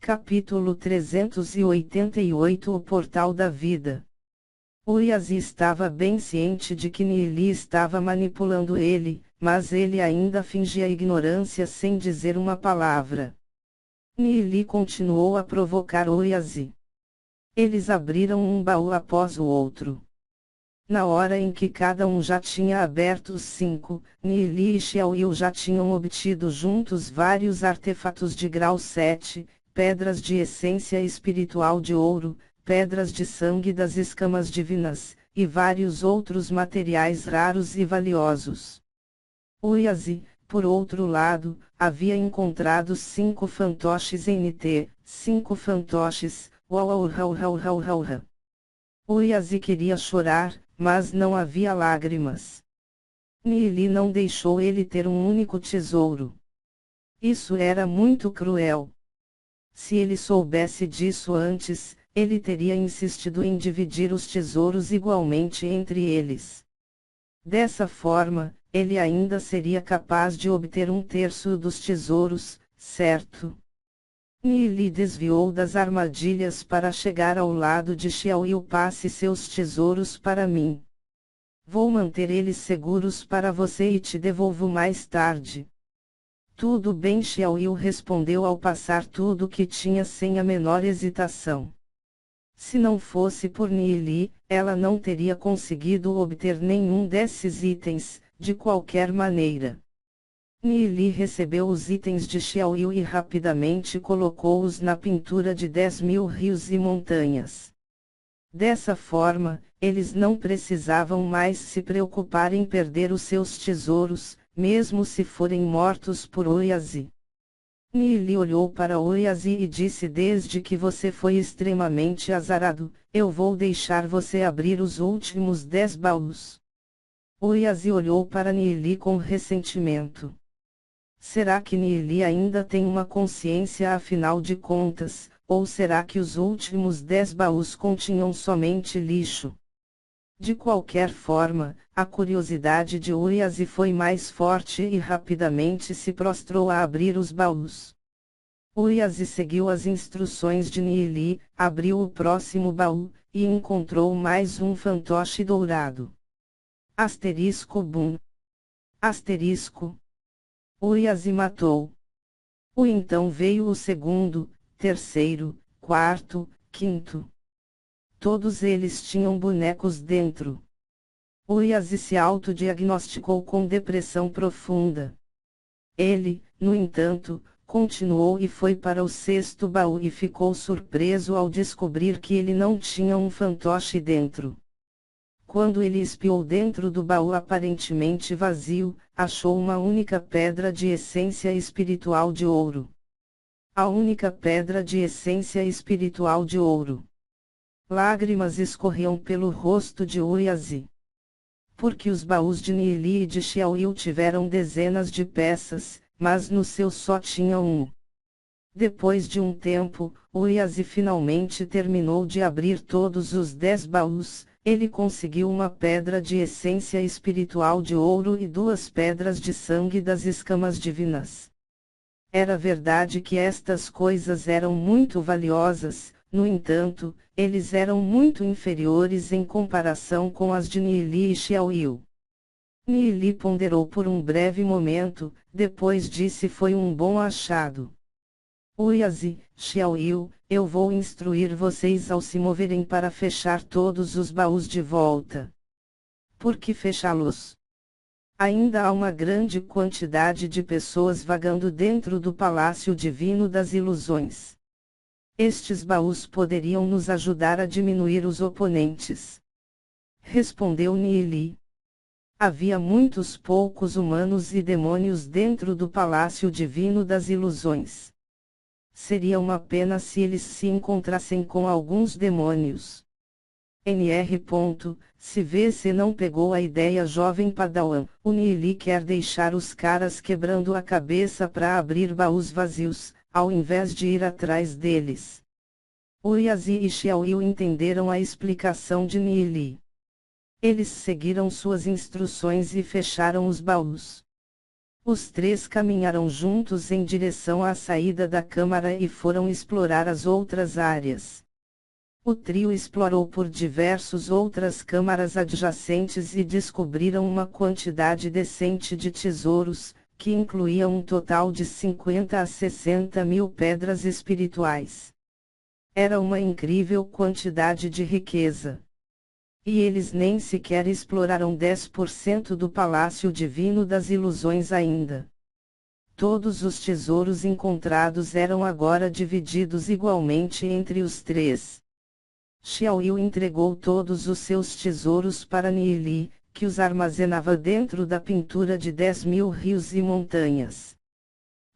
Capítulo 388 O Portal da Vida. Uyazi estava bem ciente de que Nili estava manipulando ele, mas ele ainda fingia ignorância sem dizer uma palavra. Nili continuou a provocar Uyazi. Eles abriram um baú após o outro. Na hora em que cada um já tinha aberto os 5, Nili e Xiaoyu já tinham obtido juntos vários artefatos de grau 7, pedras de essência espiritual de ouro, pedras de sangue das escamas divinas, e vários outros materiais raros e valiosos. Uyazi, por outro lado, havia encontrado 5 fantoches NT, 5 fantoches, uau. Uyazi queria chorar, mas não havia lágrimas. Nili não deixou ele ter um único tesouro. Isso era muito cruel. Se ele soubesse disso antes, ele teria insistido em dividir os tesouros igualmente entre eles. Dessa forma, ele ainda seria capaz de obter 1/3 dos tesouros, certo? Nili desviou das armadilhas para chegar ao lado de Xiaoyu. Passe seus tesouros para mim. Vou manter eles seguros para você e te devolvo mais tarde. Tudo bem, Xiaoyu respondeu ao passar tudo o que tinha sem a menor hesitação. Se não fosse por Nili, ela não teria conseguido obter nenhum desses itens, de qualquer maneira. Nili recebeu os itens de Xiaoyu e rapidamente colocou-os na pintura de 10.000 rios e montanhas. Dessa forma, eles não precisavam mais se preocupar em perder os seus tesouros, mesmo se forem mortos por Uyazi. Nili olhou para Uyazi e disse: desde que você foi extremamente azarado, eu vou deixar você abrir os últimos 10 baús. Uyazi olhou para Nili com ressentimento. Será que Nili ainda tem uma consciência afinal de contas, ou será que os últimos 10 baús continham somente lixo? De qualquer forma, a curiosidade de Uyazi foi mais forte e rapidamente se prostrou a abrir os baús. Uyazi seguiu as instruções de Nili, abriu o próximo baú, e encontrou mais um fantoche dourado. Bum. Uyazi matou. Então veio o segundo, terceiro, quarto, quinto. Todos eles tinham bonecos dentro. Uyazi se autodiagnosticou com depressão profunda. Ele, no entanto, continuou e foi para o 6º baú e ficou surpreso ao descobrir que ele não tinha um fantoche dentro. Quando ele espiou dentro do baú aparentemente vazio, achou uma única pedra de essência espiritual de ouro. A única pedra de essência espiritual de ouro. Lágrimas escorriam pelo rosto de Uyazi. Porque os baús de Nili e de Xiaoyu tiveram dezenas de peças, mas no seu só tinha um. Depois de um tempo, Uyazi finalmente terminou de abrir todos os 10 baús. Ele conseguiu uma pedra de essência espiritual de ouro e 2 pedras de sangue das escamas divinas. Era verdade que estas coisas eram muito valiosas, no entanto, eles eram muito inferiores em comparação com as de Nili e Xiaoyu. Nili ponderou por um breve momento, depois disse: foi um bom achado. Uyazi, Xiaoyu, eu vou instruir vocês ao se moverem para fechar todos os baús de volta. Por que fechá-los? Ainda há uma grande quantidade de pessoas vagando dentro do Palácio Divino das Ilusões. Estes baús poderiam nos ajudar a diminuir os oponentes. Respondeu Nili. Havia muitos poucos humanos e demônios dentro do Palácio Divino das Ilusões. Seria uma pena se eles se encontrassem com alguns demônios. Se você não pegou a ideia, jovem Padawan, o Nili quer deixar os caras quebrando a cabeça para abrir baús vazios, ao invés de ir atrás deles. Uyazi e Xiaoyu entenderam a explicação de Nili. Eles seguiram suas instruções e fecharam os baús. Os três caminharam juntos em direção à saída da câmara e foram explorar as outras áreas. O trio explorou por diversas outras câmaras adjacentes e descobriram uma quantidade decente de tesouros, que incluía um total de 50 a 60 mil pedras espirituais. Era uma incrível quantidade de riqueza. E eles nem sequer exploraram 10% do Palácio Divino das Ilusões ainda. Todos os tesouros encontrados eram agora divididos igualmente entre os três. Xiao Yu entregou todos os seus tesouros para Nili, que os armazenava dentro da pintura de 10.000 rios e montanhas.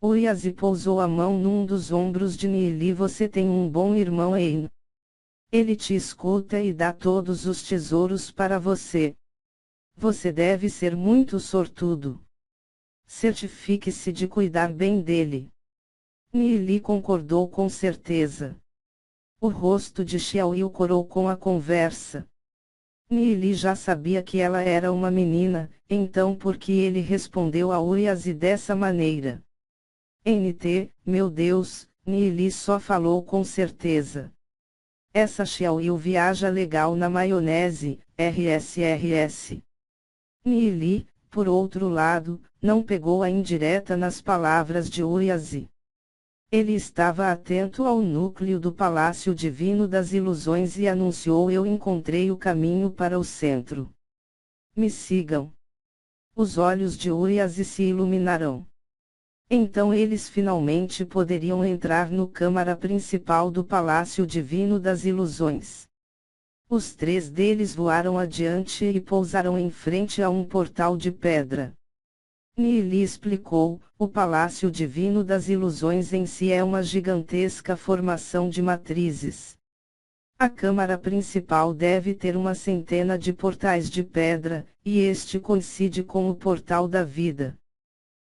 Oyazi pousou a mão num dos ombros de Nili. Você tem um bom irmão Ein. Ele te escuta e dá todos os tesouros para você. Você deve ser muito sortudo. Certifique-se de cuidar bem dele. Nili concordou com certeza. O rosto de Xiao Yu corou com a conversa. Nili já sabia que ela era uma menina, então por que ele respondeu a Oyazi dessa maneira? NT, meu Deus, Nili só falou com certeza. Essa Xiao Yu viaja legal na maionese, RSRS. Nili, por outro lado, não pegou a indireta nas palavras de Oyazi. Ele estava atento ao núcleo do Palácio Divino das Ilusões e anunciou: eu encontrei o caminho para o centro. Me sigam. Os olhos de Oyazi se iluminarão. Então eles finalmente poderiam entrar no câmara principal do Palácio Divino das Ilusões. Os três deles voaram adiante e pousaram em frente a um portal de pedra. Nili explicou: o Palácio Divino das Ilusões em si é uma gigantesca formação de matrizes. A câmara principal deve ter uma centena de portais de pedra, e este coincide com o portal da vida.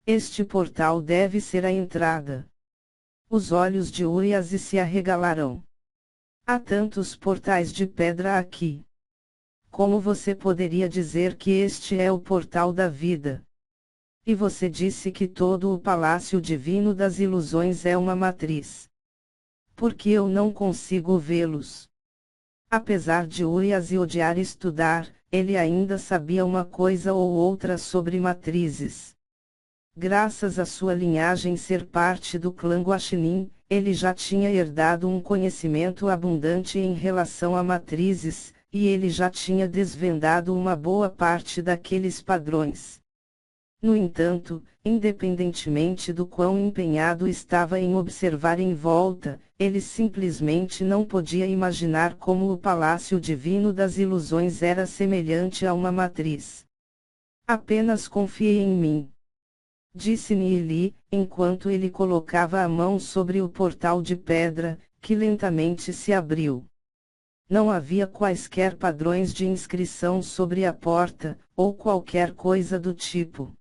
Este portal deve ser a entrada. Os olhos de Oyazi se arregalarão. Há tantos portais de pedra aqui. Como você poderia dizer que este é o portal da vida? E você disse que todo o Palácio Divino das Ilusões é uma matriz. Por que eu não consigo vê-los? Apesar de Oyazi odiar estudar, ele ainda sabia uma coisa ou outra sobre matrizes. Graças à sua linhagem ser parte do clã Guaxinim, ele já tinha herdado um conhecimento abundante em relação a matrizes, e ele já tinha desvendado uma boa parte daqueles padrões. No entanto, independentemente do quão empenhado estava em observar em volta, ele simplesmente não podia imaginar como o Palácio Divino das Ilusões era semelhante a uma matriz. Apenas confie em mim, disse Nili, enquanto ele colocava a mão sobre o portal de pedra, que lentamente se abriu. Não havia quaisquer padrões de inscrição sobre a porta, ou qualquer coisa do tipo.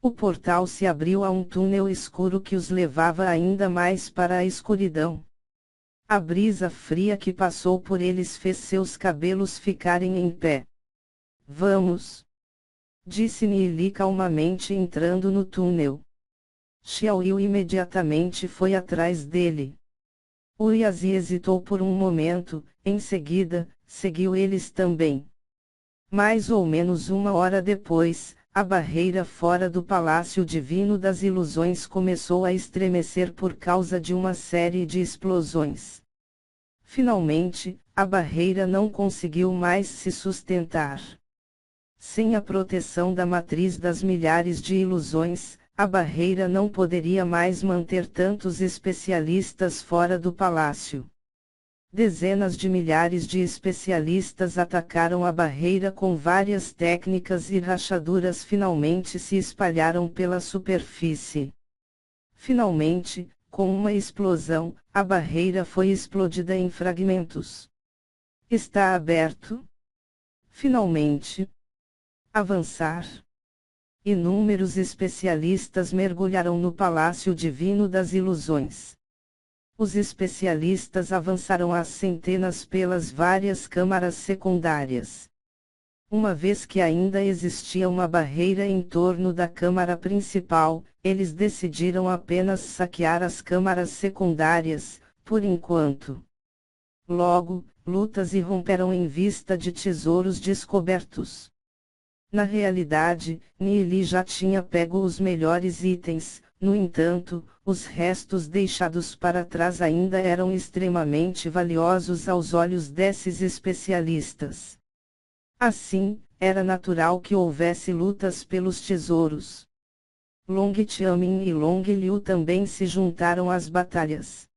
O portal se abriu a um túnel escuro que os levava ainda mais para a escuridão. A brisa fria que passou por eles fez seus cabelos ficarem em pé. Vamos! Disse Nili calmamente entrando no túnel. Xiao Yu imediatamente foi atrás dele. Oyazi hesitou por um momento, em seguida, seguiu eles também. Mais ou menos uma hora depois, a barreira fora do Palácio Divino das Ilusões começou a estremecer por causa de uma série de explosões. Finalmente, a barreira não conseguiu mais se sustentar. Sem a proteção da matriz das milhares de ilusões, a barreira não poderia mais manter tantos especialistas fora do palácio. Dezenas de milhares de especialistas atacaram a barreira com várias técnicas e rachaduras finalmente se espalharam pela superfície. Finalmente, com uma explosão, a barreira foi explodida em fragmentos. Está aberto? Finalmente. Avançar. Inúmeros especialistas mergulharam no Palácio Divino das Ilusões. Os especialistas avançaram às centenas pelas várias câmaras secundárias. Uma vez que ainda existia uma barreira em torno da câmara principal, eles decidiram apenas saquear as câmaras secundárias, por enquanto. Logo, lutas irromperam em vista de tesouros descobertos. Na realidade, Nili já tinha pego os melhores itens, no entanto, os restos deixados para trás ainda eram extremamente valiosos aos olhos desses especialistas. Assim, era natural que houvesse lutas pelos tesouros. Long Xiaomin e Long Liu também se juntaram às batalhas.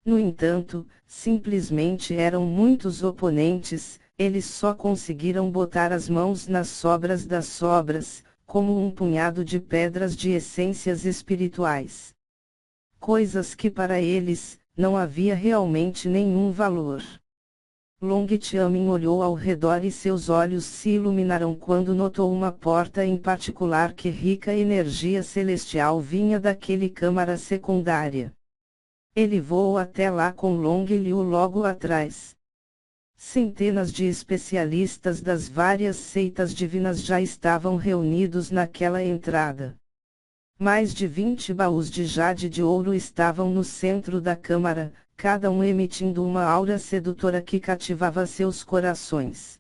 No entanto, simplesmente eram muitos oponentes, eles só conseguiram botar as mãos nas sobras das sobras, como um punhado de pedras de essências espirituais. Coisas que para eles, não havia realmente nenhum valor. Long Xiaomin olhou ao redor e seus olhos se iluminaram quando notou uma porta em particular que rica energia celestial vinha daquele câmara secundária. Ele voou até lá com Long Liu logo atrás. Centenas de especialistas das várias seitas divinas já estavam reunidos naquela entrada. Mais de 20 baús de jade de ouro estavam no centro da câmara, cada um emitindo uma aura sedutora que cativava seus corações.